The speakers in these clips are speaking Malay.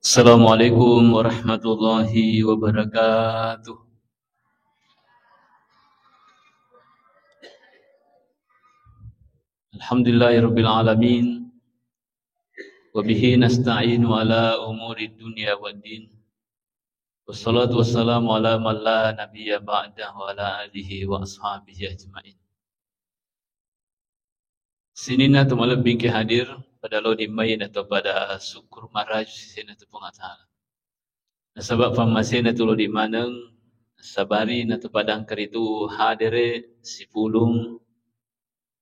Assalamualaikum warahmatullahi wabarakatuh. Alhamdulillahirabbil alamin wa bihi nasta'inu ala umuri dunya waddin. Wassalatu wassalamu ala man la nabiyya ba'da wa ala alihi wa ashabihi ajma'in. Sinina tumalab bingki hadir pada lo dimain atau pada syukur maraj sina tu pengatala. Nasabab famasina tu lo di maneng sabari na tu padang keritu hadire si pulung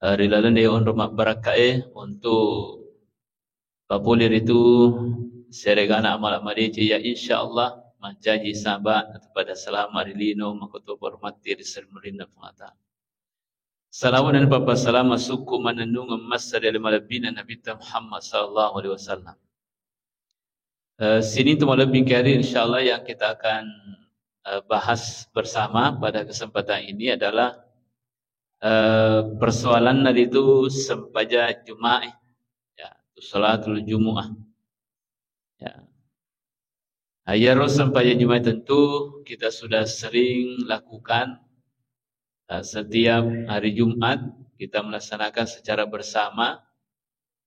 rilalan dia on rumah barakae untuk papulir itu seregana amal amadi ya insyaallah mancaji sabat pada selama rilino makoto hormati risalmurina pengata. Salamun dan papa salam suku manandung emas dari malabina Nabi Muhammad sallallahu alaihi wasallam. Sini tu malam hari insyaallah yang kita akan bahas bersama pada kesempatan ini adalah persoalan tadi itu sempaja Jumat, ya, salatul Jumu'ah. Ya. Ayaro sempaja Jumat tentu kita sudah sering lakukan setiap hari Jumat kita melaksanakan secara bersama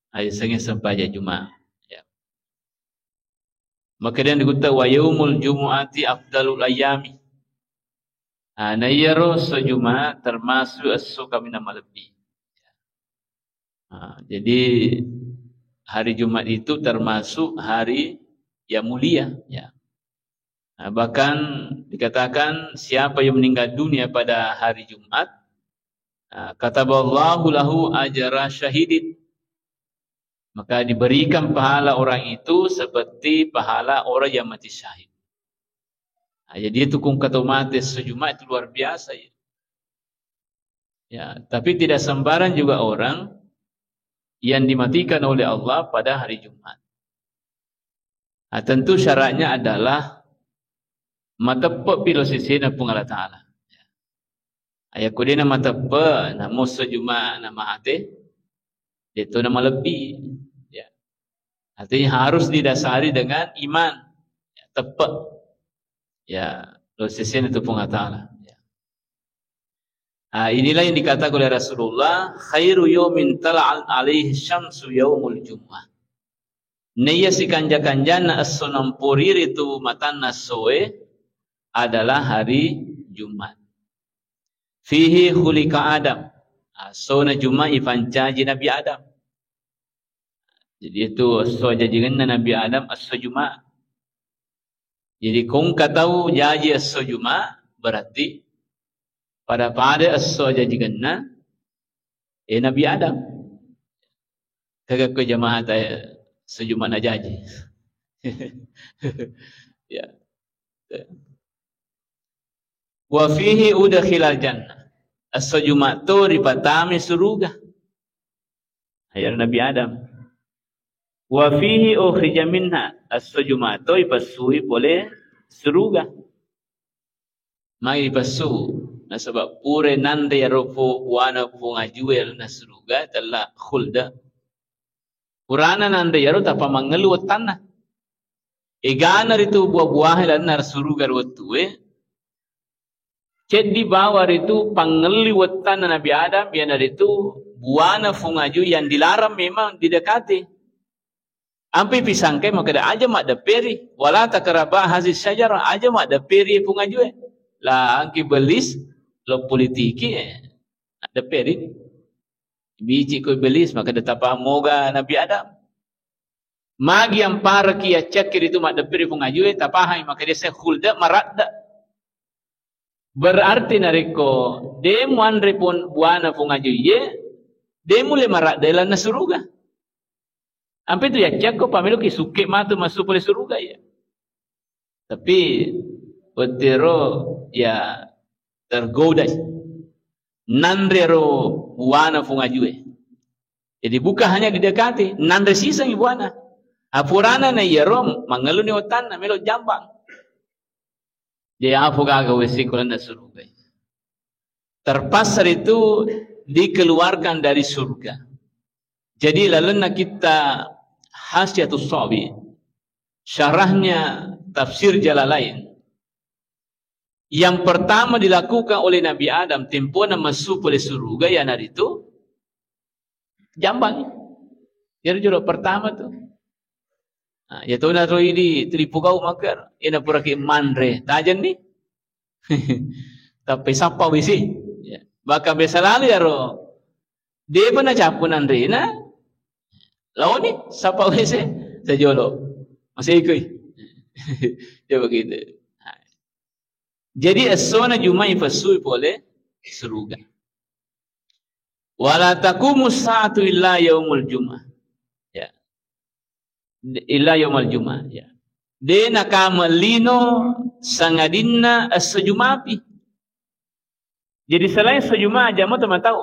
ayat sempaja Jumat. Ya. Maka dia dikata wa yaumul jumu'ati afdalul ayami. Nayaro sejuma termasuk as-suka min amal-bi. Jadi hari Jumat itu termasuk hari yang mulia, ya. Bahkan dikatakan siapa yang meninggal dunia pada hari Jumat, kataballahu lahu ajra syahidin, maka diberikan pahala orang itu seperti pahala orang yang mati syahid. Jadi itu hukum kata mati sejumat itu luar biasa, ya. Ya, tapi tidak sembarang juga orang yang dimatikan oleh Allah pada hari Jumat. Tentu syaratnya adalah matappa pilosisi na pung Allah Ta'ala. Ayat kudina matappa na musa Jumat nama hati, itu nama lebih. Ya. Artinya harus didasari dengan iman. Ya, tepat. Ya, pilosisi na pung Allah Ta'ala. Ya. Inilah yang dikatakan oleh Rasulullah, khairu yawmin tala'al alaihi syamsu yawmul Jum'ah. Naya si kanja-kanjana as-sunampurir itu matan nasoe adalah hari Jumat. Fihi khulika Adam. Sona Jumat ifancaji Nabi Adam. Jadi itu so jajikan Nabi Adam as Jumat. Jadi kung katau jaji as Jumat berarti pada as jajikan Nabi Adam. Kagak ke jemaah sejumat na jaji. Ya. Wa fihi udkhilal jannah. As-Jumat tu dipatami surga. Ayat Nabi Adam. Wa fihi ukhrija minha. As-Jumat tu ipasui boleh surga. Mai dipasu. Nah sebab pure nande ropo wana pungajuel na surga telah khulda. Purana nande yaro tapa mangelu tanah. Egana itu buah-buah lan nar surga rutuwe. Ced di bawah itu pangeliwatan Nabi Adam yang dari itu buana fungaju yang dilarang memang didekati. Ampi pisangkai maka ada aja mak daperi wala takraba hazis syajarah aja mak daperi fungaju lah angki belis lo politiki daperi biji ko belis maka datapa moga Nabi Adam. Magi yang para kia cekir itu mak daperi fungaju tapahai maka dia sekhulda maradda. Berarti nariko demu andre pun buana fungaju ye demu le marak dalam surga. Ampe tu ya cakko pamelo ki suke matu masuk oleh surga ya. Tapi betero ya tergoda. Nandrero buana fungaju ye. Jadi bukan hanya didekati, nandre sisa buana. Apurana na yerom mangaluni otan na melo jambang. Dia apa gagal wesikolan dan surga. Terpasar itu dikeluarkan dari surga. Jadi lalu kita Hasyiatus Sawi, syarahnya tafsir Jalalain. Yang pertama dilakukan oleh Nabi Adam tempohna masuk oleh surga ya hari itu jambang. Jadi jorok pertama tu. Ya tahu nak roi di teripukau makar. Ina pura ke mandre. Tajan ni. Tapi siapa bisi? Ya. Baka biasa lalu ya ro. Dia pun nak capunan rina. Lawan ni siapa bisi? Sejolo. Masih ikut. Dia begitu. Jadi asona Jumat fasui boleh seruga. Wala taqumu sa'atu illa yaumul Jumat. Ya. Illa yaumul Jumat, ya. De nakamalino sangadinna as-jumapi. Jadi selain sejumat aja mau teman tahu.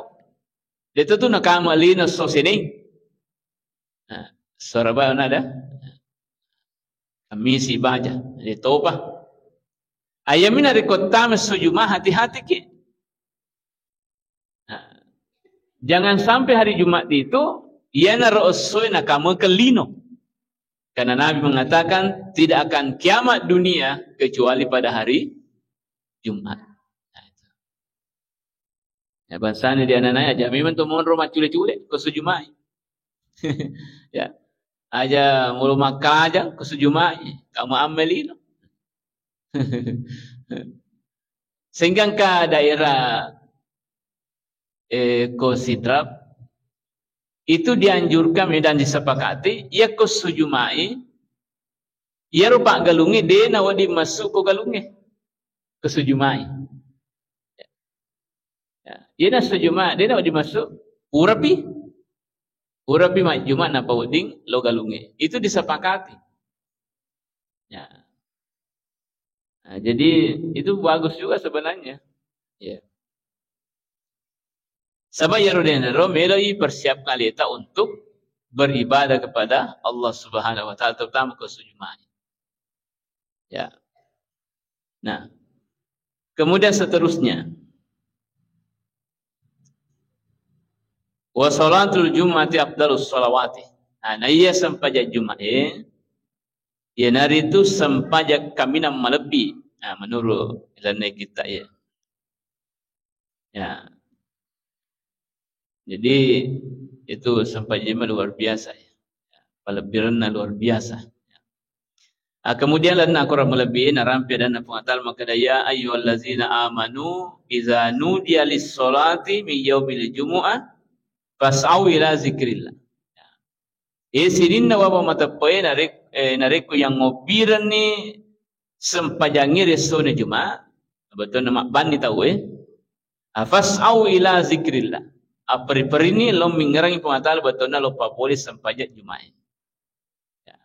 Dia tu nakamalino sosini. Nah, Surabaya ada. Misi baca. Dia toba. Ayamina rekotama sejumat hati-hati ke. Jangan sampai hari Jumat itu ia narosoi nakamu kelino. Karena Nabi mengatakan tidak akan kiamat dunia kecuali pada hari Jumat. Ya bahasanya dia anak-anak aja memang tu mohon rumah cule-cule ke Jumat. Ya. Aja mulu makan aja ke Jumat kamu amelino. Sehingga ke daerah Kosidrap itu dianjurkan dan disepakati ia kesujumai ia rupa galungi dia nawadi masuk ke galungi kesujumai ya ia nak sujumai dia nawadi masuk urapi mak Jumat napa uding lo galungi itu disepakati ya. Nah, jadi itu bagus juga sebenarnya ya. Sebab ya Rodinero meloi persiapkan kita untuk beribadah kepada Allah Subhanahu Wa Taala terutama ke Jumat. Ya. Nah, kemudian seterusnya. Wa salatul Jum'ati afdalus shalawati. Nah, ia sempajak Jumat ya nari itu sempajak kamina melebi. Nah, menurut ilmu kita ya. Ya. Jadi itu sampai jema luar biasa ya. Pelebiranna luar biasa. Kemudian lana Quran melebihin rampi dan pengatal maka daya ayyuhallazina amanu idza nudiya lis-salati min yaumil jumu'ah fas'au ila zikrillah. Sininna wa matapoy narik yang ngobiran ni sempajangi resone Jumat. Betul nama bandi tahu fas'au ila zikrillah. Apari-pari ni lo minggarangi pengatal betulnya lo papolis sempajak Jumat. Ya.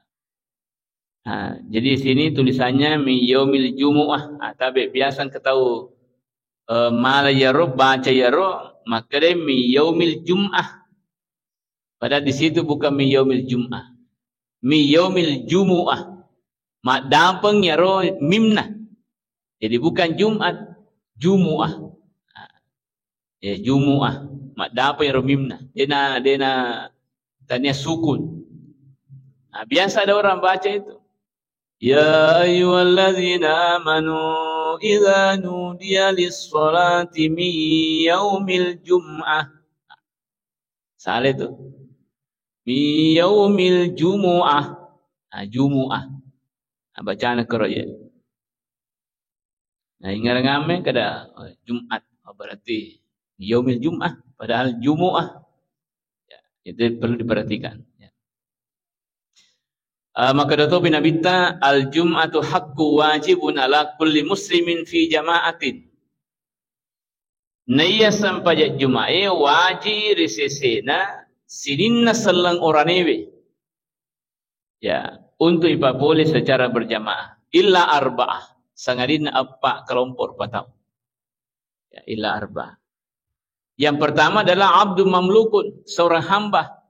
Jadi sini tulisannya mi yaumil jumu'ah. Tapi biasa ketahu mala yaro baca yaro maka dia mi yaumil jum'ah. Padahal di situ bukan mi yaumil jum'ah. Mi yaumil jumu'ah. Mak dampeng yaro mimnah. Jadi bukan Jumat, Jumu'ah. Ya Jumu'ah. Mak dapat yang romimna. Dia na tanya sukun. Biasa ada orang baca itu. Ya ayyuhallazina amanu idza nudiya lis-salati min yaumil jum'ah. Salah itu. Min yaumil jumu'ah. Jumu'ah. Bacaan keroya. Ingat ngamen kada Jumat. Berarti yaumil jum'ah. Padahal Jumu'ah. Ya, itu perlu diperhatikan. Ya. Maka Dato' bin Abita al-jum'atu haqqu wajibun ala kulli muslimin fi jama'atin. Naya sampajak Jum'ah wajib risesena sininna selang oranewe. Ya, untuk ipapoleh secara berjamaah. Illa arba'ah. Sangadina apa kelompok patau. Ya, illa arba'ah. Yang pertama adalah abdu mamlukun, seorang hamba.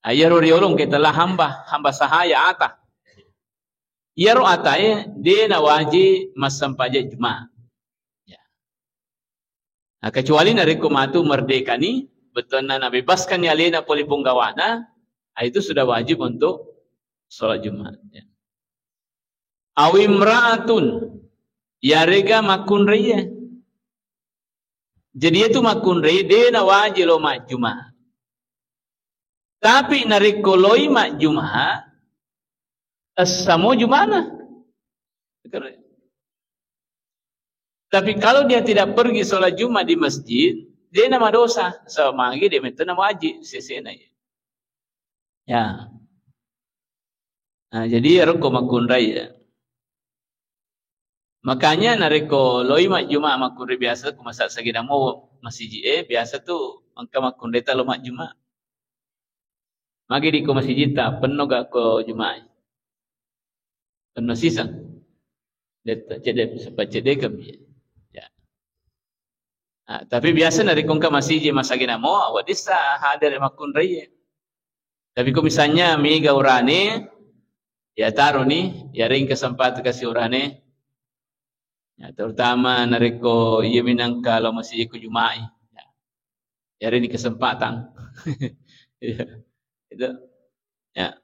Ayaro riolong kita lah hamba sahaya ata. Yaro ataye dia na wajib masam pajak Jumat. Ya. Kecuali na rekomatu merdeka ni betul na bebaskan ya lena poli punggawana itu sudah wajib untuk sholat Jumat. Ya. Awimra'atun yarega makun raya. Jadi itu makun raya dia na wajib lo mak Jumat. Tapi narikoloi mak Jumat samo Jumana. Tapi kalau dia tidak pergi sholat Jumat di masjid, dia nama dosa. Sama lagi dia minta nama wajib sesena. Ya. Nah, jadi reko makun raya. Makanya nareko loi mak Jumat makun raya biasa ku masak sagina mau masjid biasa tu angka makun raya lo mak Jumat. Magi di ko masjid ta penuh gak ko Jumat. Penuh sisa. Dia cedek sempat cedek kami. Ya. Nah, tapi biasa nareko angka masjid masagina mau awak disa hadir makun raya. Tapi kok misalnya miga urane ya taruh nih ya ring kesempatan kasih urane. Ya, terutama nareko ia minangka lo masih ikut Jumat. Ya. Ya ini kesempatan. Ya. Itu. Ya.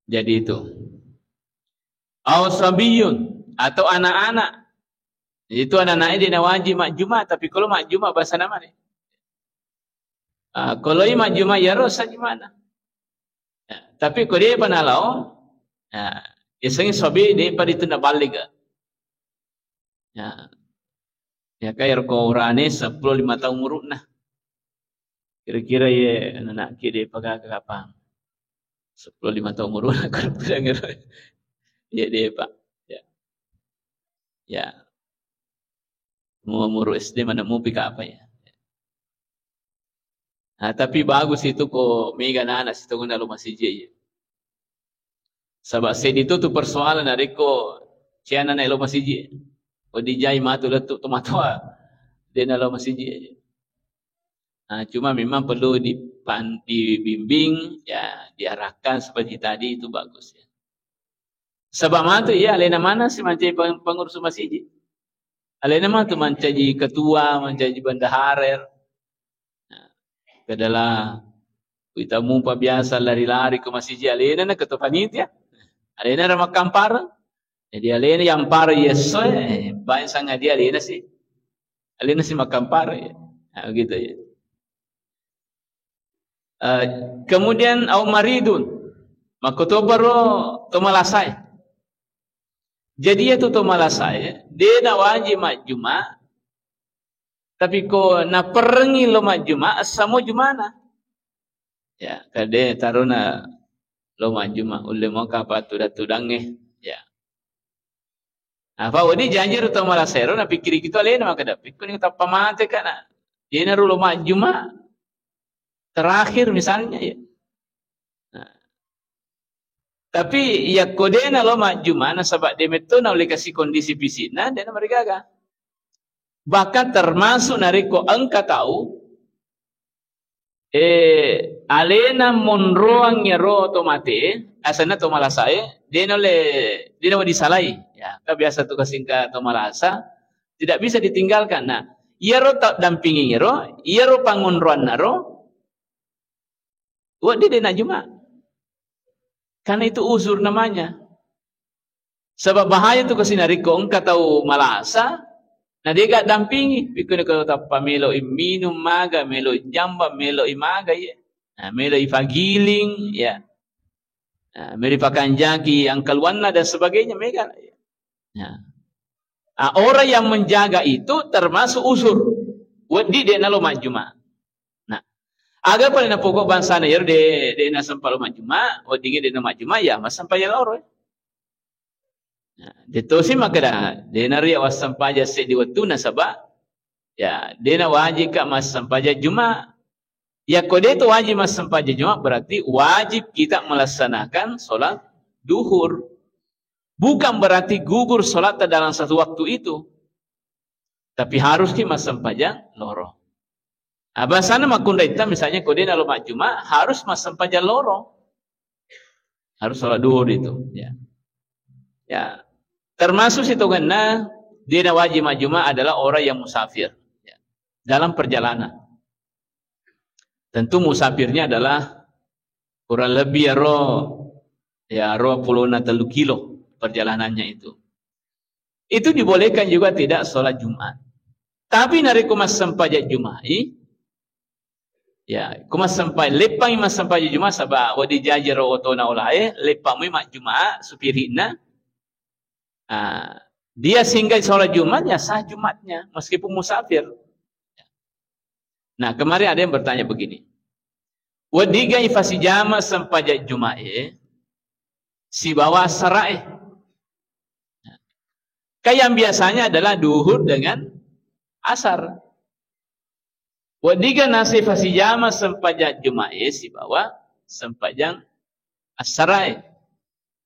Jadi itu. Awsabiyun atau anak-anak. Itu anak-anak dia wajib mak Jumat, tapi kalau mak Jumat bahasa nama ni. Kalau mak Jumat ya rosa gimana? Ya. Tapi kalau dia panalau, ya. Biasanya sobi dia pada itu nak balik. Ya. Ya kayak kau urane 15 tahun umur nah. Kira-kira ya anak kita pakai kapan? 15 tahun umur nak kurang ya dia pak. Ya. Ya. Mau umur SD mana mau pika apa ya? Nah, tapi bagus itu kok mega anak situ guna lu masih je. Sebab said itu tu persoalan nariko ciana na lo masjid. O dijai matu letuk tu matua. Dia na lo masjid. Nah, cuma memang perlu dibimbing ya, diarahkan seperti tadi itu bagus ya. Sebab matu ya alena mana si mancai pengurus masjid. Alena mana tu mancai ketua, mancai bendahara. Nah, kedalah kita mumpa biasa lari-lari ke masjid alena na ketua panitia. Alena ramah kampar, jadi alena yang par yeso, banyak sangat dia alena si makampar, ya, nah, gitu ya. Kemudian au maridun, makotobaro tomalasai. Jadi itu tomalasai, dia nak wajib mak Jumat, tapi ko nak perengi lo mak Jumat, samo Jumana. Ya, kade taruna lo Jumat ulle mau kapa tudang ya. Apa wadi janji ru tamala sero na pikiri kita alena maka dapat kun kita pamate kana. Dia naru lo Jumat terakhir misalnya ya. Nah. Tapi ya kodena lo Jumat na sebab dia metu na oleh kasih kondisi fisik na dia mereka ga. Bahkan termasuk nariko angka tahu alena monroang yaro tomate asana tomalasai dena disalai ya kan biasa tu kasingka tomalasa tidak bisa ditinggalkan. Nah yaro tak dampingi yaro pangonroan naro buat dia nak Jumat karena itu uzur namanya sebab bahaya tu kasinariko engkau tahu malasa. Nah dia gak dampingi, pikir kalau tak pamelo minum maga, melo jamba, melo imaga ya, nah, melo ifagiling ya, nah, melo pakan jagi, angkalwana dan sebagainya mega. Ya. Nah, orang yang menjaga itu termasuk usur, wadi dia nalo majuma. Nah, agar pada na pokok bangsa na yer de na sampalo majuma, wadi dia na majuma ya, mas sampai loro. Nah, dito si makada dena ria wasampaja se di waktu na sabah ya dena wajib ka mas sampaja Jumat ya kode itu wajib mas sampaja Jumat berarti wajib kita melaksanakan solat duhur bukan berarti gugur solat dalam satu waktu itu tapi harus ki mas sampaja loro abasana makunda ita misalnya kode na lo Jumat harus mas sampaja loro harus solat duhur itu ya ya termasuk situ karena dia wajib Jumat adalah orang yang musafir ya, dalam perjalanan. Tentu musafirnya adalah kurang lebih puluh telu kilo perjalanannya itu. Itu dibolehkan juga tidak sholat Jumat. Tapi nari kumas sampajak Jumai, ya kumas sampai lepang mas sampai Jumat sabah wadi jajar otona olae lepang mak Jumat supirina. Dia singgah sholat Jumat ya sah Jumatnya meskipun musafir. Nah kemarin ada yang bertanya begini. Wadiga ifasi jama sampajak Jumat si bawa sarai. Kayak yang biasanya adalah duhur dengan asar. Wadiga nasifasi jama sampajak Jumat si bawa sampajang asarai.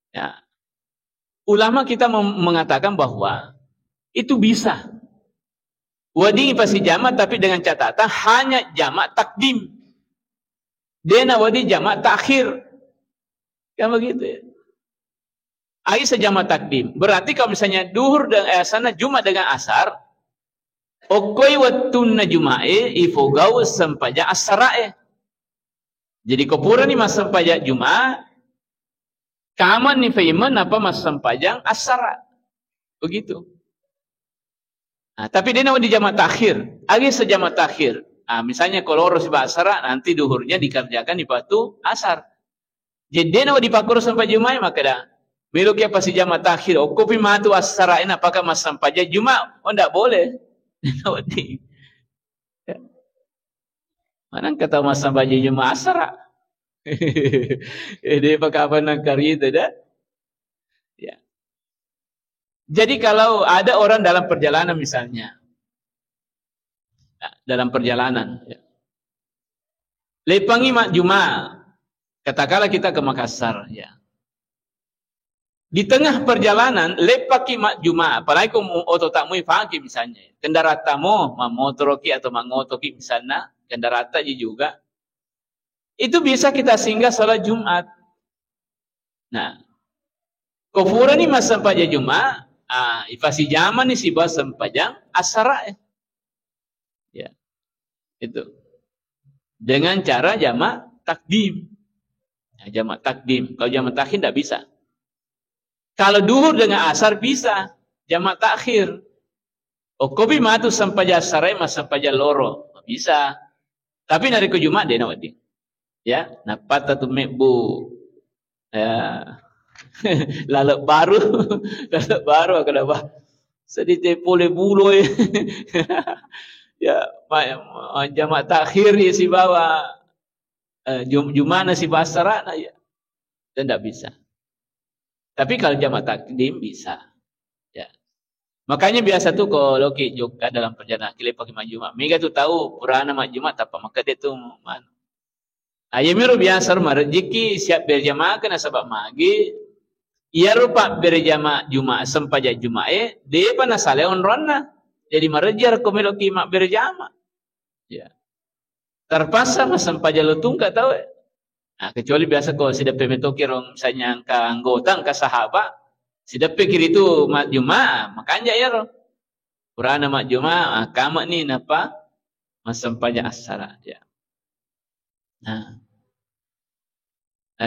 Ya. Ulama kita mengatakan bahwa itu bisa. Wadi pasti jamak tapi dengan catatan hanya jamak takdim. Dena wadi jamak takhir. Kan begitu ya. Aisyah jamak takdim. Berarti kalau misalnya duhur dengan sana Jumat dengan asar, okoi wattunna Jumae ifogau sampaja asarae. Jadi kopura ni mas sampaja Jumat kaman ni faiman apa mas sampajang asara. Begitu. Nah, tapi dia nak di jamak takhir. Agi sejamak takhir. Misalnya kalau harus asara nanti duhurnya dikerjakan di batu asar. Jadi dia nak dipakur sampai Jumat maka dah. Belok ya pasti jamak takhir. Oh kopi matu asara ini apakah mas sampajang Jumat? Oh tidak boleh. Mana kata mas sampajang Jumat asara? Dia pakai apa nak karya itu dah? Ya. Jadi kalau ada orang dalam perjalanan misalnya, dalam perjalanan, ya. Lepangi mak Jumat, katakanlah kita ke Makassar, ya. Di tengah perjalanan lepaki mak Jumat, apalagi kalau auto tak mui pagi misalnya, kendaraan tamu, motoroki atau mangotoki misalnya, kendaraan juga. Itu bisa kita singgah sholat Jumat. Nah, kufura ni mas sampajang Jumat, ifasi jaman ni si bas sampajang asara. Ya, itu dengan cara jamak takdim. Ya, jamak takdim. Kalau jamak takhir tidak bisa. Kalau duhur dengan asar bisa, jamak takhir. Kopi matu sampajang asara mas sampajang loro bisa. Tapi nari ke Jumat dia nak wadi. Ya, napata tu mekbu lalu baru akan apa sedikit boleh bulu ya jamak takhir ya si bawa jumana si basara ya tidak bisa. Tapi kalau jamak takdim bisa. Ya. Makanya biasa tu kalau juga dalam perjalanan kita pakai mak Jumat. Mereka tu tahu purana mak Jumat apa maka dia tu mana. Ayamiru biasa rumah rezeki siap berjamaah kena sebab magi. Ia rupa berjamaah Jumat sempajak Jumat dia pana saleon ronna. Jadi marejar komeloki mak berjamaah. Ya. Terpaksa mas sempajak lutung tak tahu. Kecuali biasa kalau sudah pemetoki rong misalnya angka anggota angka sahabat sudah pikir itu mak Jumat makanya ya roh. Purana mak Jumat kamak ni napa mas sempajak asara ya. Nah,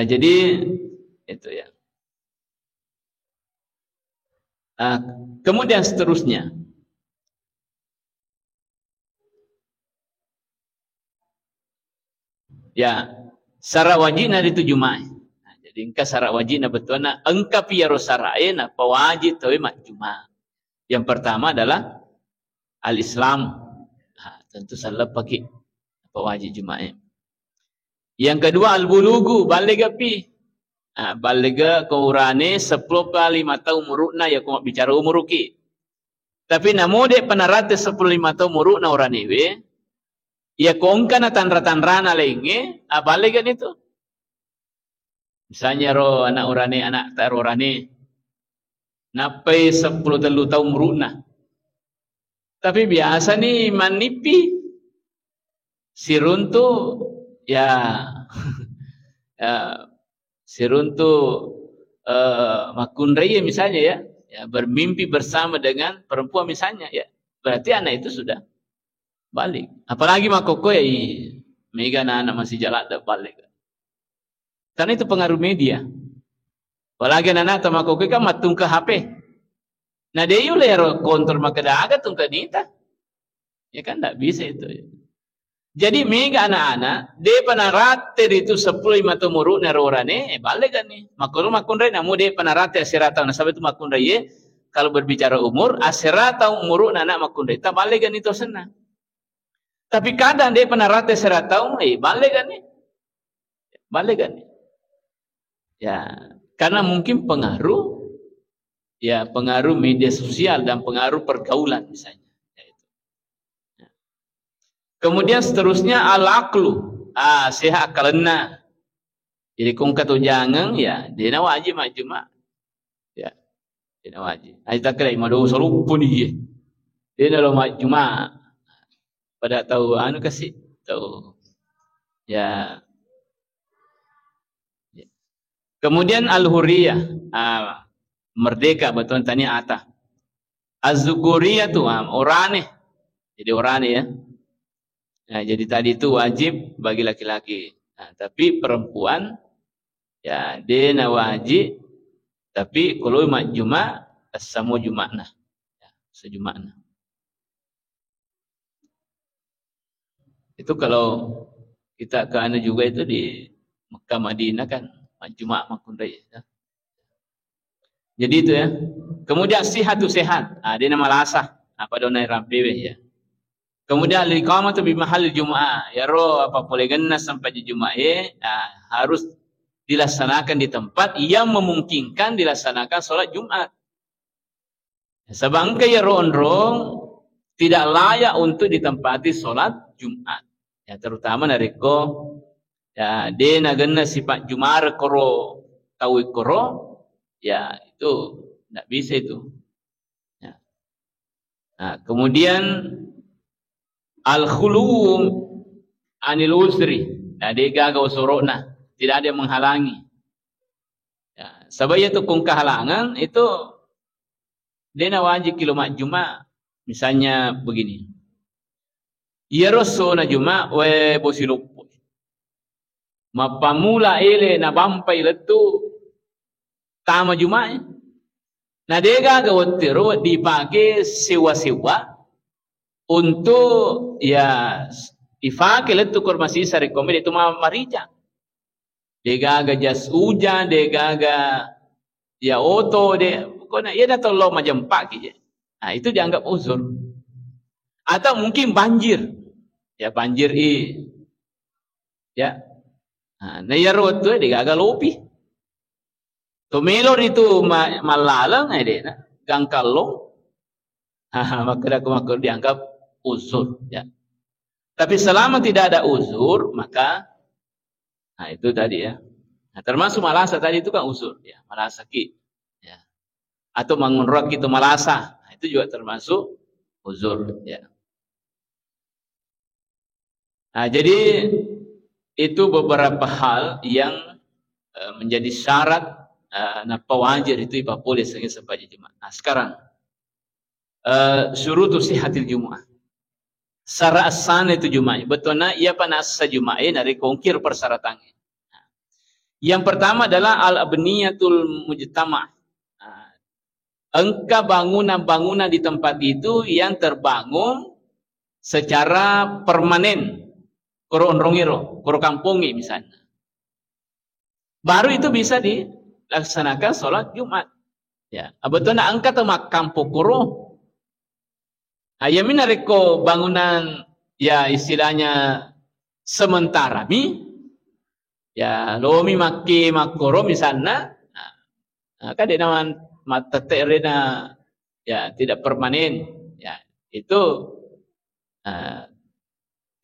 jadi itu ya. Kemudian seterusnya, ya syarat wajib nari itu Jumat. Jadi engkau syarat wajib na betul na engkau piaro syarat na pewajib tahu mak Jumat. Yang pertama adalah al-Islam. Tentu salah pakai pewajib Jumat. Yang kedua al-bulugu baligh api. Baligh keurane 10 kali 5 tahun umurna ya aku bicara umur ki. Tapi namo de panarate 10 5 tahun umurna orane we. Ya kongkana tanra-tanrana lenge baligh itu. Misalnya ro anak orane anak tak orane napai 10 tahun umurna. Tapi biasa ni manipi siruntu ya siruntu makunraya misalnya ya bermimpi bersama dengan perempuan misalnya ya berarti anak itu sudah balik. Apalagi makoko ya mega anak masih jalan dak balik. Karena itu pengaruh media. Apalagi anak tamakoke kan matung ke HP. Nah dia yule kontrol makadaga tung ke nita. Ya kan tak bisa itu. Jadi mega anak-anak dia panarater itu 10 matumuru narorane balik kan nih. Makun namu dia panarater asirata na sabe itu makun ye kalau berbicara umur asirata umuru anak makun tak balik kan itu senang. Tapi kadang dia panarater asirata balik kan nih. Balik kan nih. Ya, karena mungkin pengaruh media sosial dan pengaruh pergaulan misalnya. Ya. Kemudian seterusnya al-aqlu, sehat akalna. Jadi kung katu jangan ya, dia wajib majuma. Ya, dia wajib. Aita kira imado salupun dia. Dia lo majuma. Pada tahu anu kasih tahu. Ya. Kemudian al-huriyah, merdeka betul tanya atah. Az-zukuriyah tu orane. Jadi orane ya. Nah, jadi tadi itu wajib bagi laki-laki. Nah, tapi perempuan ya dia wajib tapi kalau mak juma semua jumakna. Ya, sejumakna. Itu kalau kita ke anu juga itu di Mekah Madinah kan Jumat makun raya. Ya. Jadi itu ya. Kemudian sihat tu sehat. Dia nama lasah. Pada onai rampewe ya. Kemudian al-iqamatu bi mahal Jumat. Ya roh apa boleh genas sampai di Jumat harus dilaksanakan di tempat yang memungkinkan dilaksanakan solat Jumat. Sebab ya roh tidak layak untuk ditempati solat Jumat. Ya terutama dari ya dia nagana sifat jumar koro tahu koro ya itu tidak bisa itu ya. Nah, kemudian al-khulu anil usri nah dia gagal usurona tidak ada yang menghalangi ya, sebab itu kung kehalangan itu dia wajib kilomat Jumat misalnya begini ya rosona Jumat we bosilup mapamula ile na bampai letu tama Jumat. Nah dia gawatiro dipakai sewa-sewa untuk ya ifake letu kormasi sari komedi itu marija. Dia gaga jas hujan, dia gaga ya oto dia pokoknya ia dah tolong macam pagi je. Nah itu dianggap uzur. Atau mungkin banjir. Ya banjir ya. Nah ya rotu dia gagal lopi. Tumelor itu malalang dia gangkalong. Maka dianggap uzur ya. Tapi selama tidak ada uzur maka itu tadi ya. Nah, termasuk malasa tadi itu kan uzur ya, malasa ki ya. Atau mengunrak itu malasa. Nah, itu juga termasuk uzur ya. Nah, jadi itu beberapa hal yang menjadi syarat pewajib itu boleh sampai Jumat. Nah, sekarang syurutu sihatil Jumat. Syarat asana itu Jumat. Betulnya ia panas Jumat dari kongkir persyaratannya. Nah, yang pertama adalah al-abniyatul mujtama'. Engkau bangunan-bangunan di tempat itu yang terbangun secara permanen. Koro onrongiro, koro kampungi misalnya. Baru itu bisa dilaksanakan sholat Jumat. Ya, betulnya angkat sama kampung koro. Ayamin reko bangunan ya istilahnya sementara ya lomi maki makoro misalnya. Nah, kan dia nama mata terena ya tidak permanen. Ya, itu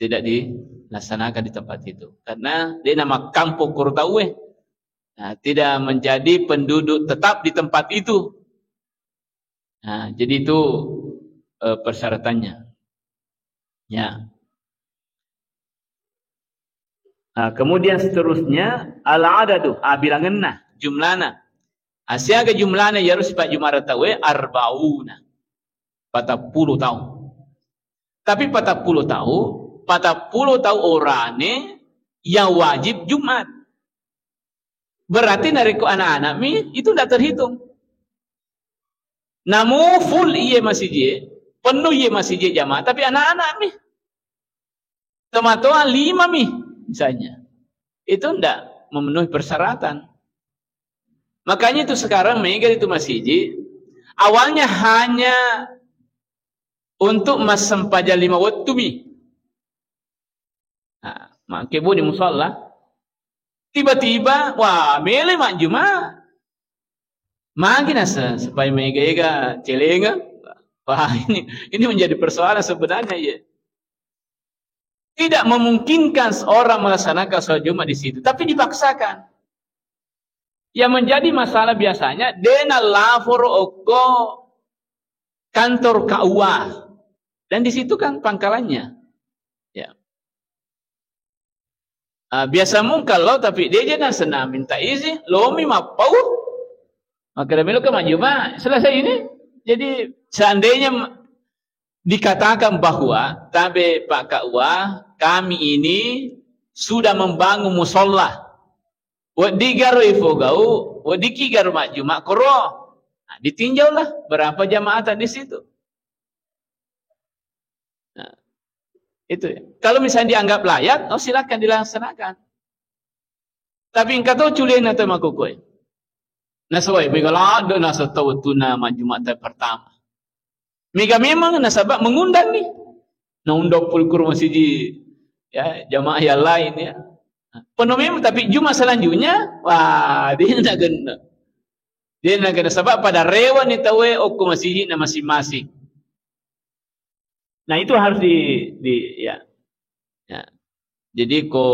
tidak dilaksanakan di tempat itu karena dia nama kampung Kurtawe tidak menjadi penduduk tetap di tempat itu. Nah, jadi itu persyaratannya ya. Nah, kemudian seterusnya al-adadu bilanganna jumlana asiaga jumlana ya harus pak jumaratawe arbauna 40 tahun. Tapi 40 tahun 40 tahun orang ni yang wajib Jumat. Berarti dari anak-anak mi itu tidak terhitung. Namun full iya masjid, penuh iya masjid jamaah, tapi anak-anak mi teman-teman 5 mi misalnya. Itu tidak memenuhi persyaratan. Makanya itu sekarang mengingat itu masjid, awalnya hanya untuk mas sempaja 5 waktu mi. Nah, makibu di musola. Tiba-tiba, wah, milih mak Jumat. Makin asa supaya mega-ega celenga. Wah, ini menjadi persoalan sebenarnya ya. Tidak memungkinkan seorang melaksanakan sholat Jumat di situ, tapi dipaksakan. Yang menjadi masalah biasanya dena lapor oko kantor KUA. Dan di situ kan pangkalannya. Ya. Biasa mungkin kalau tapi dia jangan senang minta izin, lomi mapau. Maka dia bilang ke Jumat selesai ini. Jadi seandainya dikatakan bahwa tapi Pak KUA kami ini sudah membangun musola. Wadi garu ifogau, wadi ki garu mak Jumat koro. Nah, ditinjaulah berapa jamaah di situ. Nah, itu ya. Kalau misalnya dianggap layak, oh silakan dilaksanakan. Tapi engkau tahu culin atau makukui. Nasawai begala ada nasa tahu tuna mak Jumat pertama. Mega memang nasabak mengundang nih. Naundang pulkur masjid ya jamaah yang lain ya. Penuh tapi Jumat selanjutnya, wah dia nak kena. Dia nak kena sebab pada rewan ni tahu oku masjid na masing-masing. Nah itu harus ya. Jadi ko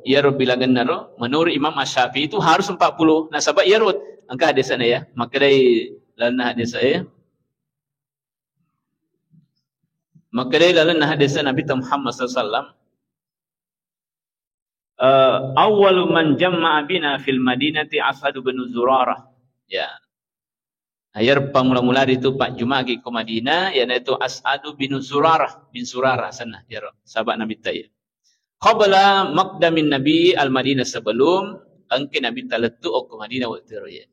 ya bila benar menurut Imam Asy-Syafi'i itu harus 40. Nah sebab ya rut angka hadis sana ya. Maka dari lana hadis saya. Maka dari lana hadis Nabi Muhammad sallallahu alaihi wasallam awwalu man jama'a bina fil madinati As'ad bin Zurarah. Ya. Ayar pamula-mula itu Pak Jumat ke Madinah yaitu As'ad bin Zurarah sana ya sahabat Nabi tayyib. Qabla maqdamin Nabi al-Madinah sebelum angke Nabi talatu ke Madinah waktu itu ya.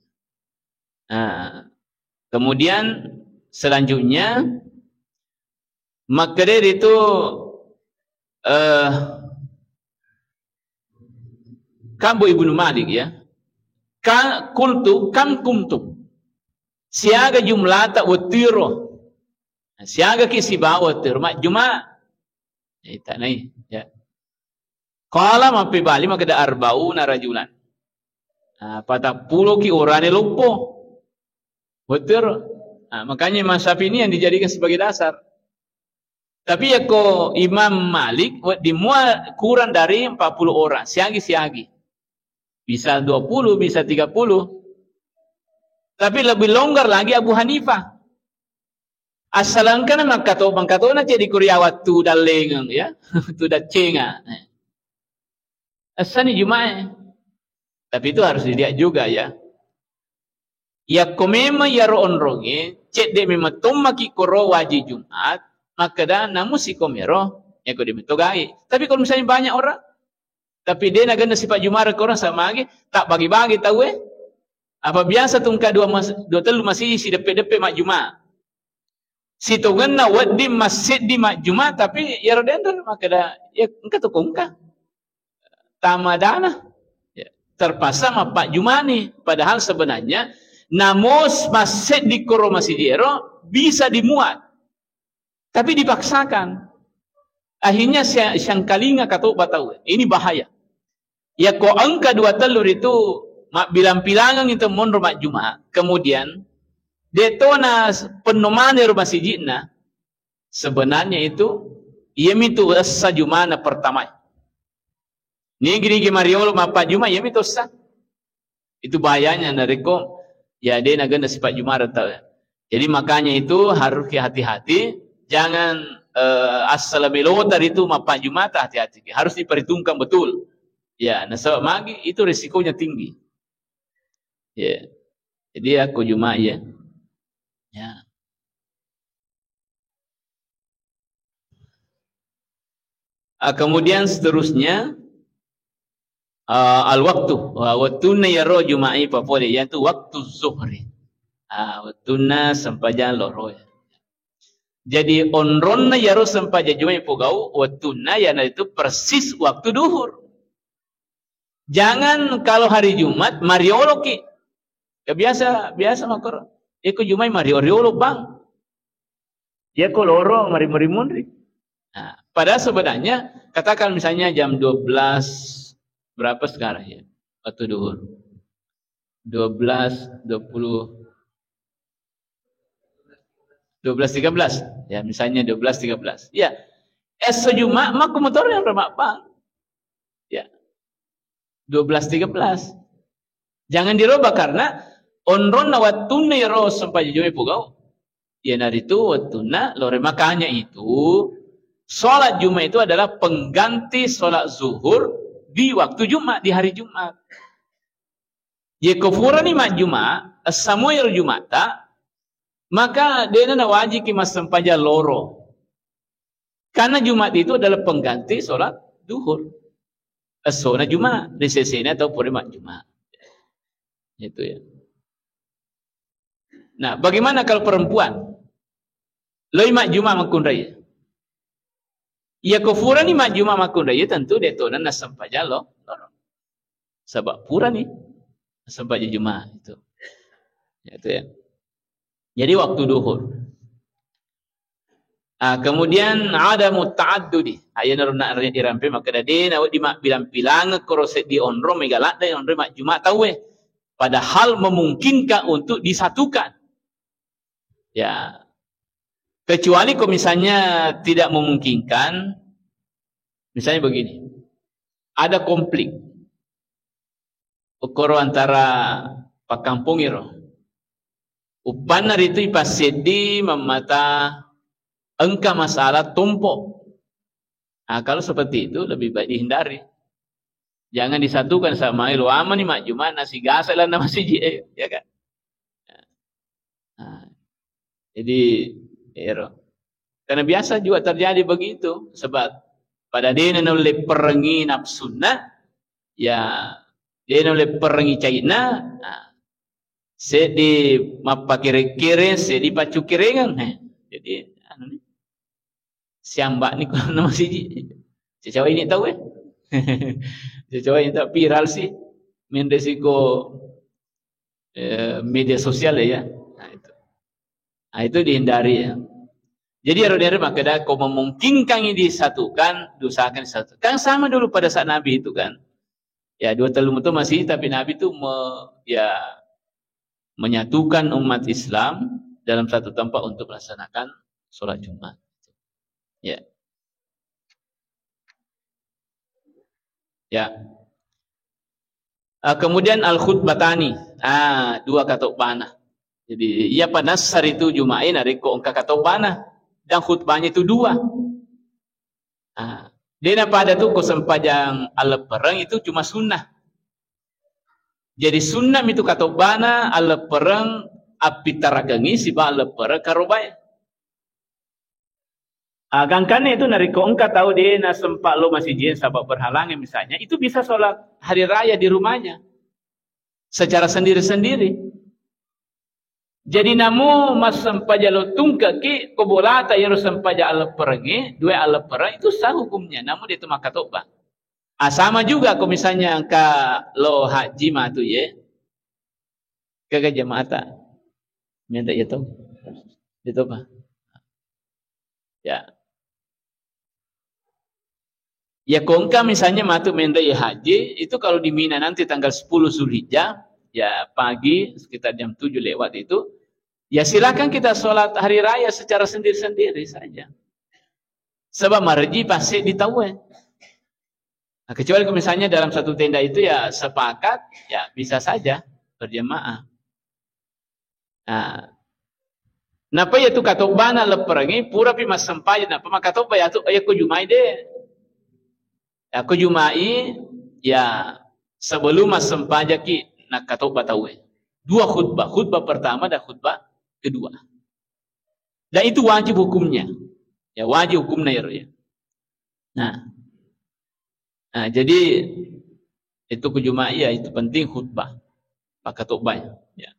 Kemudian selanjutnya maka dari itu Kambu Ibnu Malik ya. Kultu kam kumtum. Siaga jumlah tak watiro. Siaga kisiba watiro. Mak Jumat. Ya tak naik ya. Qala mapi bali maka ada arba'una rajulan. 40 ki orangnya lupa. Watiro. Makanya Imam Syafi'i ini yang dijadikan sebagai dasar. Tapi ya ko Imam Malik dimuat kurang dari 40 orang. Siagi-siagi. Bisa 20, bisa 30. Tapi lebih longgar lagi Abu Hanifah. Asalkan nak kata na jadi kuriawat tu dah lengang ya. Tu dah cenga. Asal ni Jumat. Tapi itu harus dilihat juga ya. Ya komema ya ronronge, cek de memang tomaki koro wajib Jumat, maka dah namu si komero ya ko dimetogai. Tapi kalau misalnya banyak orang tapi dia nak kena sifat Jumat ke orang sama lagi, tak bagi-bagi tahu Apa biasa tungka dua telu masih si depe-depe mak Jumat. Si tungganna wadi masjid di mak Jumat tapi ya rodender maka dah ya engka tu kongka. Tamadana. Ya, terpaksa mak Pak Jumat ni padahal sebenarnya namus masjid di koro masjidero bisa dimuat. Tapi dipaksakan. Akhirnya siang kalinga kata batau. Ini bahaya. Ya ko angka 2 telur itu mak bilang-bilangan itu mon rumah Jumat. Kemudian detona penomane rumah masjidna sebenarnya itu ia mitu asa Jumana pertama. Ni gini Mariolo mak Jumat ia mitu asa. Itu bahayanya nareko ya dia nak guna sifat Jumat tahu. Jadi makanya itu harus hati-hati jangan asal melotar itu mak Jumat hati-hati. Harus diperhitungkan betul. Ya, nah sebab magi itu risikonya tinggi. Ya. Jadi aku Jumat ya. Ya. Kemudian seterusnya al-waktu. Waktuna yaro Juma'i papole, yaitu waktu zuhri. Waktuna sempaja loro. Jadi onronna yaro sempaja Juma'i pugau, waktuna yana itu persis waktu duhur. Jangan kalau hari Jumat mariolo ki. Ya biasa makor. Eko Juma'i mariolo bang. Ya ko loro mari mundri. Nah, padahal sebenarnya katakan misalnya jam 12 berapa sekarang ya? Waktu duhur. 12, 20 12.13. Ya, misalnya 12.13. Ya. Esok Jumat mak motor yang remak bang. Ya. 12.13. Jangan dirubah karena onron wattuna yaro sampai Juma'i pugau. Ya dari itu wattuna lore, makanya itu sholat Jumat itu adalah pengganti sholat zuhur di waktu Jumat, di hari Jumat. Ya kufurani mak Jumat, as-samuil Jumata, maka dia na wajib kimas sempaja loro. Karena Jumat itu adalah pengganti sholat duhur. As-sona Jumat, resesena atau puri mak Jumat. Itu ya. Nah, bagaimana kalau perempuan? Loi mak Jumat makun raya. Ya kufuran ni mak Jumat makun raya tentu dia tu dan sampaja lo. Sebab pura ni sampaja Jumat itu. Itu ya. Jadi waktu duhur. Kemudian ada muta'addudi. Ayat nak irampe maka dadi na di mak bilang-bilang kroset di onro megalak dan onro mak Jumat tahu padahal memungkinkan untuk disatukan. Ya. Kecuali kalau misalnya tidak memungkinkan, misalnya begini, ada konflik ukoro antara pak kampung iro, upanar itu ipasedi memata engka masalah tumpuk. Kalau seperti itu lebih baik dihindari, jangan disatukan sama ilo aman nih mak Jumat nasi gasa lah nama si ya kan? Jadi karena biasa juga terjadi begitu, sebab pada dia oleh perangi nafsunya, ya dia oleh perangi caina, sedi mapa kiri-kiri, sedi pacu kiringan, jadi siambak ni kalau nama si cewek ini tahu cewek ini tak viral sih, main resiko media sosial ya. Itu dihindari ya. Jadi harus maka kau memungkinkan ini disatukan, dosakan disatukan. Kan sama dulu pada saat Nabi itu kan. Ya 2 tahun itu masih, tapi Nabi itu menyatukan umat Islam dalam satu tempat untuk melaksanakan sholat Jumat. Ya. Ya. Kemudian al-khutbatani. 2 katuk panah. Jadi ia pada nasar itu Jumain ariko engka katobana dan khutbahnya itu 2. Dia pada tu ko sempajang alep perang itu cuma sunnah. Jadi sunnah itu katobana alep perang api taragangi si ba alep perang karobay. Gangkane itu nariko engka tahu dia na sempat lo masih jin sabab berhalangan misalnya, itu bisa sholat hari raya di rumahnya secara sendiri-sendiri. Jadi namu mas sempaja lo tungka ki kobolata yang sempaja alep pergi 2 alep perang itu sah hukumnya, namun dia tu maka toba. Sama juga kalau misalnya angka lo haji mah tu ye kagak jemaah minta ya tu itu apa ya ya kongka misalnya matu minta ya haji itu kalau di Mina nanti tanggal 10 Zulhijjah ya pagi sekitar jam 7 lewat itu, ya silakan kita sholat hari raya secara sendiri-sendiri saja. Sebab marji pasti ditahu. Kecuali kalau misalnya dalam satu tenda itu ya sepakat, ya bisa saja berjemaah. Napa ya tu katobana leperangi pura pi mas sempai napa maka toba ya tu aku Jumai deh. Aku Jumai ya sebelum mas sempaja ki nak katoba tahu 2 khutbah, khutbah pertama dan khutbah kedua. Dan itu wajib hukumnya. Ya wajib hukumnya ya. Nah, Nah, jadi itu ke Jumaiyah itu penting khutbah. Pakai khutbah. Ya.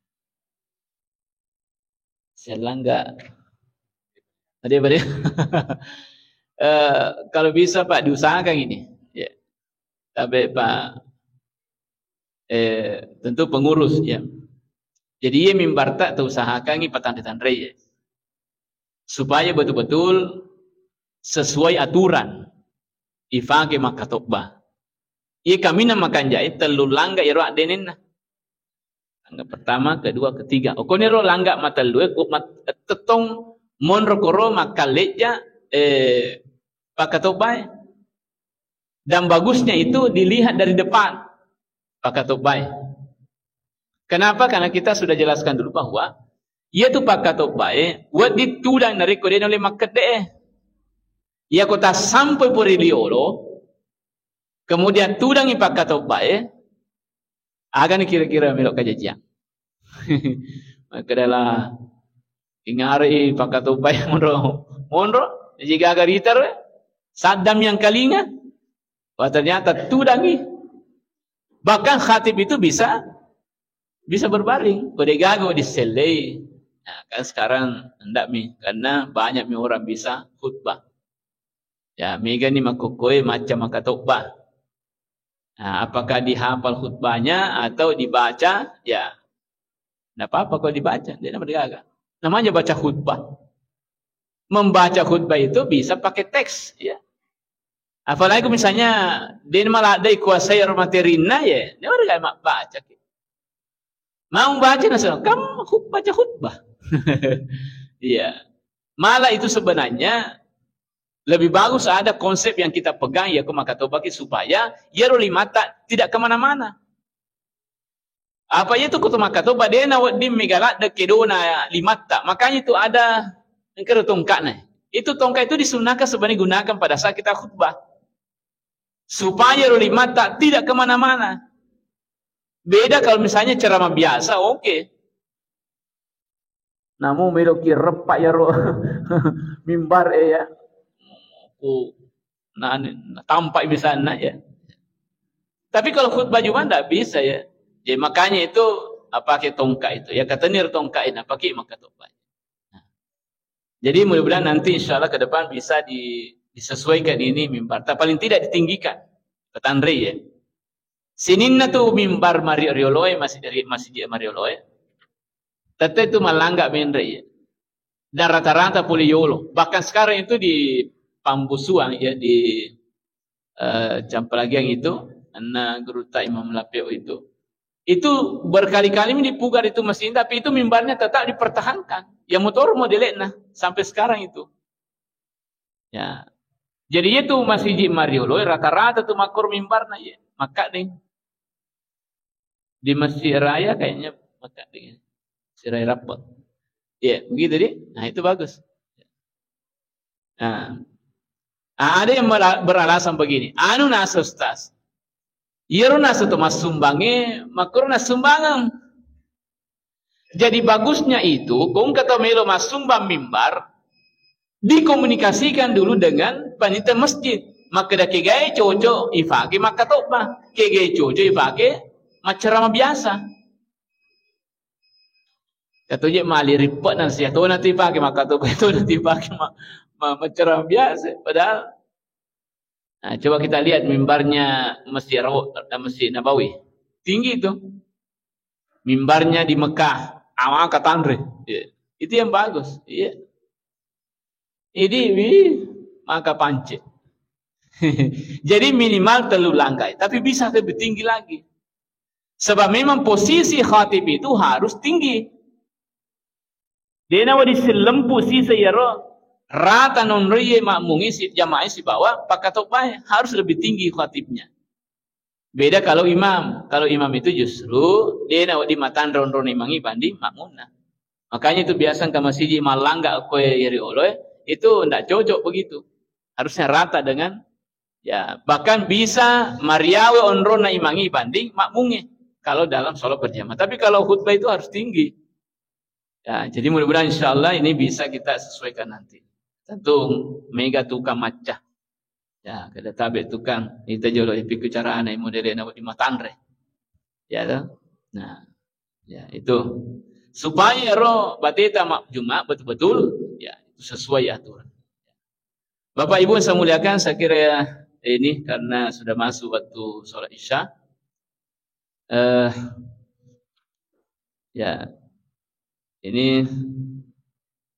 Selangga. Ada apa dia? Kalau bisa Pak diusahakan ini. Ya. Tapi Pak tentu pengurus ya. Jadi ia mimbar tak usahakan ini petang-petang ya. Supaya betul-betul sesuai aturan. Ifake maka khutbah. Ia kami nama kanjai telu langga iro adenin. Langga pertama, kedua, ketiga. Okonero langga matalu tetong monro koro makaleja pakatobai. Dan bagusnya itu dilihat dari depan pakatobai. Kenapa? Karena kita sudah jelaskan dulu bahwa ia tu pakatobai buat ditudang dari kode oleh makade. Ia kota sampai poriliolo. Kemudian tudang ipak kata bae, agan kira-kira melok kajajian. Maka adalah ingari ipak kata bae monro, jika agar itar, Saddam yang kalinya, wah ternyata tudangi. Bahkan khatib itu bisa berbaring, kode gago diselei. Nah, kan sekarang hendak karena banyak orang bisa khutbah. Ya, mega ni makokoi macam makatokbah. Nah, apakah dihafal khutbahnya atau dibaca? Ya, tidak apa-apa kalau dibaca. Dia namanya namanya baca khutbah. Membaca khutbah itu bisa pakai teks. Ya. Apalagi misalnya dia malah ada kuasai materina ya, dia orang mak baca. Mau baca nasional, kamu baca khutbah. Iya. Malah itu sebenarnya lebih bagus ada konsep yang kita pegang ya kumakatobaki supaya ya rolimata tidak kemana-mana. Apa itu kutumakatoba dia nawat di megalat de kedona limata. Makanya itu ada engkau tongkatnya. Itu tongkat itu disunahkan sebenarnya gunakan pada saat kita khutbah. Supaya rolimata tidak kemana-mana. Beda kalau misalnya ceramah biasa, oke. Namun meloki repak ya roh mimbar ya. Tampak bisa ya. Tapi kalau khutbah Jumat tidak bisa ya. Jadi makanya itu pakai tongkat itu. Ya kata nir tongkat ini pakai maka tongkat. Nah. Jadi mudah-mudahan nanti insyaallah ke depan bisa disesuaikan ini mimbar. Tapi paling tidak ditinggikan. Petandre ya. Sininna tu mimbar Marioloi masih Marioloi. Tete itu malangga menre ya. Dan rata-rata poliolo. Bahkan sekarang itu di Pambusuang ya di Campelagiang itu anak geruta Imam Lapeo itu berkali-kali dipugar itu mesin tapi itu mimbarnya tetap dipertahankan yang motor modelnya sampai sekarang itu ya jadi itu masih di Mariolo rata-rata tuh makor mimbarnya ya maka ding di Masjid Raya kayaknya maka ding Masjid Raya rapat ya begitu deh nah itu bagus nah ada yang beralasan begini, anu nasa ustaz. Iru nasa tu mas sumbange, makur nas sumbangan. Jadi bagusnya itu, kung kata melo mas sumbang mimbar, dikomunikasikan dulu dengan panitia masjid. Maka dah kegai coco ifake maka tokba, kegai coco ifake maceramah biasa. Katanya mali ripot nanti ya, tu nanti pakai maka tokba, tu nanti pakai maceramah biasa. Padahal, nah, coba kita lihat mimbarnya Masjid Nabawi. Tinggi itu. Mimbarnya di Mekah. Awal katandre. Ya. Itu yang bagus. Ya. Ini maka pancit. Jadi minimal telu langkai. Tapi bisa lebih tinggi lagi. Sebab memang posisi khatib itu harus tinggi. Dia nawa diselempu sisa yaro. Rata non riye makmungi si jamaah si bawah pakatobai harus lebih tinggi khatibnya. Beda kalau imam. Kalau imam itu justru dia nak di matan ron-ron imangi banding makmumna. Makanya itu biasa ke masjid malangga koe yeri oleh itu ndak cocok begitu. Harusnya rata dengan ya bahkan bisa mariawe onron na imangi banding makmungi kalau dalam sholat berjamaah. Tapi kalau khutbah itu harus tinggi. Ya, jadi mudah-mudahan insyaallah ini bisa kita sesuaikan nanti. Tentu mega tukang macah. Ya, kada tabe tukang ita jolo ipiku cara anai modele na di matanre. Ya toh. Nah, ya itu supaya roh batita mak Jumat betul-betul ya itu sesuai aturan. Bapak Ibu yang saya muliakan, saya kira ini karena sudah masuk waktu sholat Isya. Ya, ini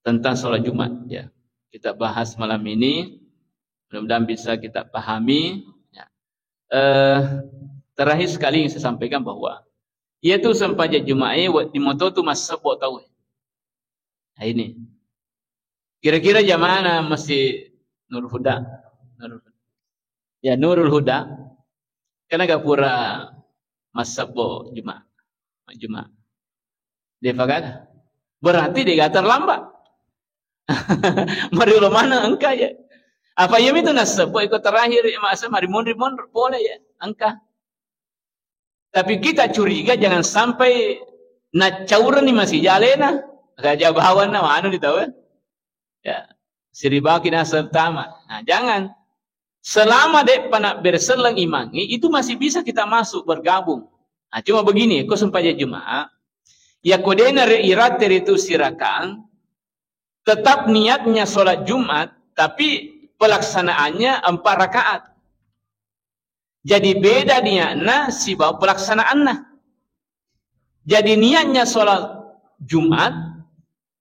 tentang sholat Jumat ya. Kita bahas malam ini. Mudah-mudahan bisa kita pahami. Ya. Terakhir sekali yang saya sampaikan bahwa yaitu sampai Jumat di moto tu mas sebut tahu. Nah ini. Kira-kira jam mana masih Nurul Huda? Ya Nurul Huda. Karena gapura mas sebut Jumat. Dia fakat. Berarti dia terlambat. Mari mana engkau ya? Apa yang itu nasabah ikut terakhir masa marimun boleh ya angka. Tapi kita curiga jangan sampai na cauran ni masih jalena. Raja bahawan na anu ditahu ya. Siribaki nasab tamat. Nah, jangan selama dek panak berselang imangi itu masih bisa kita masuk bergabung. Nah, cuma begini, kau sampai Jumat ya kodena reirat itu sirakan tetap niatnya sholat Jumat tapi pelaksanaannya 4 rakaat. Jadi beda niatnya sibau pelaksanaannya. Jadi niatnya sholat Jumat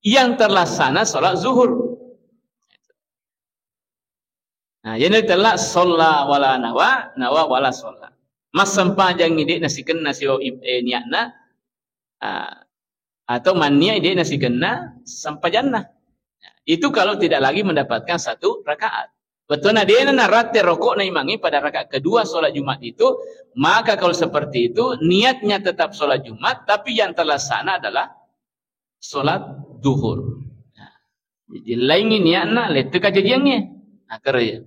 yang terlaksana sholat zuhur. Nah, jadi telah sholat wala nawa wala sholat. Mas sempajang ide nasi kena nasi niatnya atau mania ide nasi kena sampajana. Itu kalau tidak lagi mendapatkan 1 rakaat. Betul nah dia narate rokok na imangi pada rakaat kedua sholat Jumat itu, maka kalau seperti itu niatnya tetap sholat Jumat, tapi yang terlaksana adalah sholat duhur. Nah, jadi lain niatnya letu kejadiannya. Nah kerja.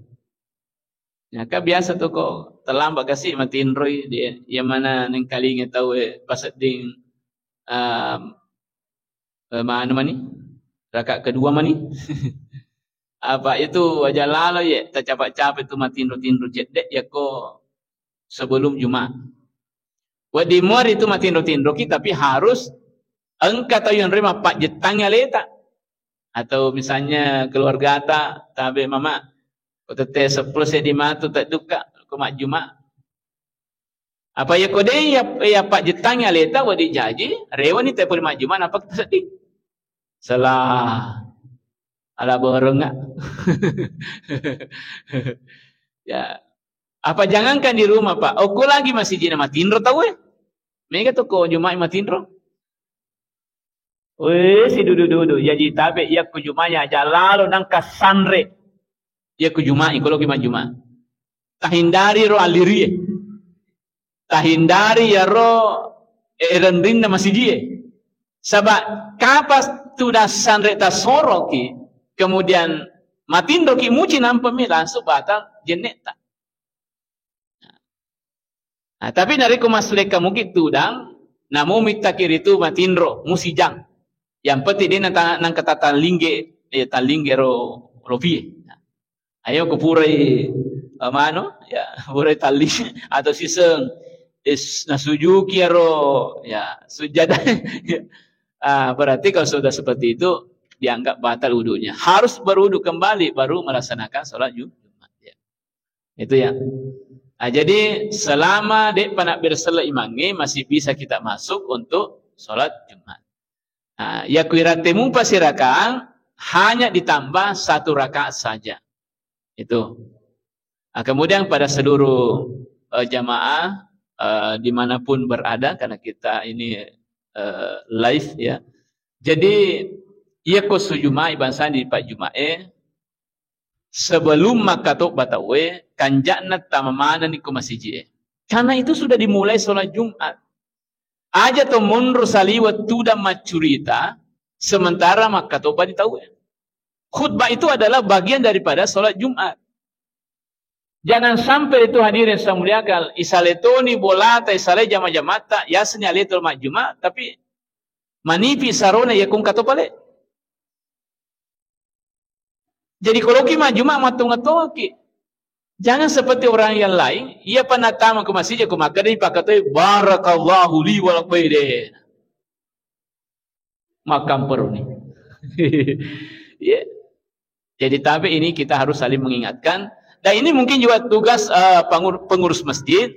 Nah kan biasa tuh kok terlambat kasih matiin roy dia yang mana neng kali tahu pasat ding mana mani rakaat kedua mani. Apa itu wajah lalu ya tak capek-capek itu matin-tindro jedek ya kok sebelum Jumat. Wadi muar itu matin-tindro kita tapi harus engkau tahu yang rema pak jetangnya leta atau misalnya keluarga tabe mama kau teteh 10 di matu tak duka kau mak Jumat. Apa ya kode ya pak jetangnya leta wadi jaji rewan ni tak boleh mak Jumat apa kita sedih. Salah ala borong enggak? Ya. Apa jangankan di rumah, Pak. Aku lagi masih di nama tindro tahu Mega tu ko Jumat matindro. Si dudu. Jadi tabe ya ku Jumaya jalalo nang kasanre. Ya ku Jumat kalau ki Jumat. Tahindari ro aliri. Tahindari ya ro rending na masih dia. Sabab kapas tu dah sanre ta soroki. Kemudian matindo ki muci nampak langsung batal jeneta. Nah, tapi dari kumasleka mungkin tudang, namu minta kiri itu matindro musijang. Yang penting dia nang kata talingge rovi. Ayo kupurai mano ya purai tali atau siseng nasujuki ro ya sujada. Berarti kalau sudah seperti itu dianggap batal wudunya. Harus berwudu kembali baru melaksanakan sholat Jumat. Ya. Itu ya. Nah, jadi selama dek panak bersela imangi masih bisa kita masuk untuk sholat Jumat. Nah, ya kuiratemu pasirakan hanya ditambah 1 rakaat saja. Itu. Nah, kemudian pada seluruh jamaah dimanapun berada karena kita ini live ya. Jadi ia ko sujuma ibansan di Pak Jumae sebelum makatok batawe kanjakna tamamana ni ko masjid. Karena itu sudah dimulai sholat Jumat. Aja to mundur saliwa tuda macurita sementara makatok ba ditawe. Khutbah itu adalah bagian daripada sholat Jumat. Jangan sampai itu hadirin saya muliakan isaletoni bolata isale jama-jamata yasnya letul mak Jumat tapi manipi sarona yakung katopale. Jadi kalau kita Jumat matung-matung Jangan seperti orang yang lain, ia pernah tamu ke masjid, aku makan ini pakai tu barakallahu li wal qaide. Makam perlu ni. Ya. Jadi tapi ini kita harus saling mengingatkan. Dan ini mungkin juga tugas pengurus masjid.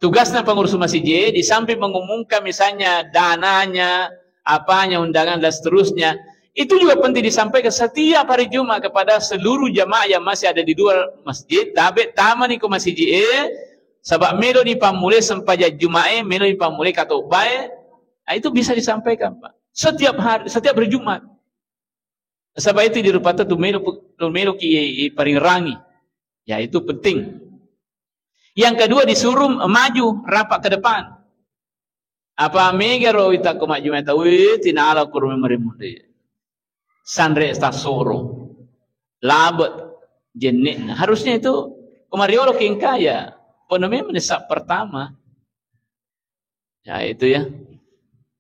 Tugasnya pengurus masjid di samping mengumumkan misalnya dananya, apanya, undangan dan seterusnya. Itu juga penting disampaikan setiap hari Jumat kepada seluruh jamaah yang masih ada di luar masjid. Tapi taman ke masjid sebab melo di pamule sampai Jumat melo di pamule kata baik. Itu bisa disampaikan, Pak. Setiap hari Jumat. Sebab itu dirupata tu melo ki paringi. Ya itu penting. Yang kedua disuruh maju rapat ke depan. Apa megero ita ko maju meta wi tinala kurme marimunde. Sandre stasoro. Labet jenik. Harusnya itu kumariolo king kaya. Penemnya mendesak pertama. Ya itu ya.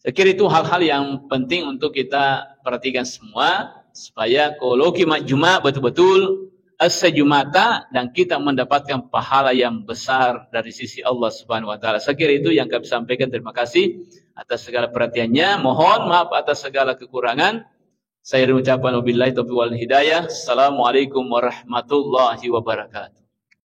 Saya kira itu hal-hal yang penting untuk kita perhatikan semua. Supaya kalau kita Jumat betul-betul as-Jumata dan kita mendapatkan pahala yang besar dari sisi Allah Subhanahu wa taala. Saya kira itu yang kami sampaikan. Terima kasih atas segala perhatiannya. Mohon maaf atas segala kekurangan. Saya ucapkan wabillahi taufiq wal hidayah. Assalamualaikum warahmatullahi wabarakatuh.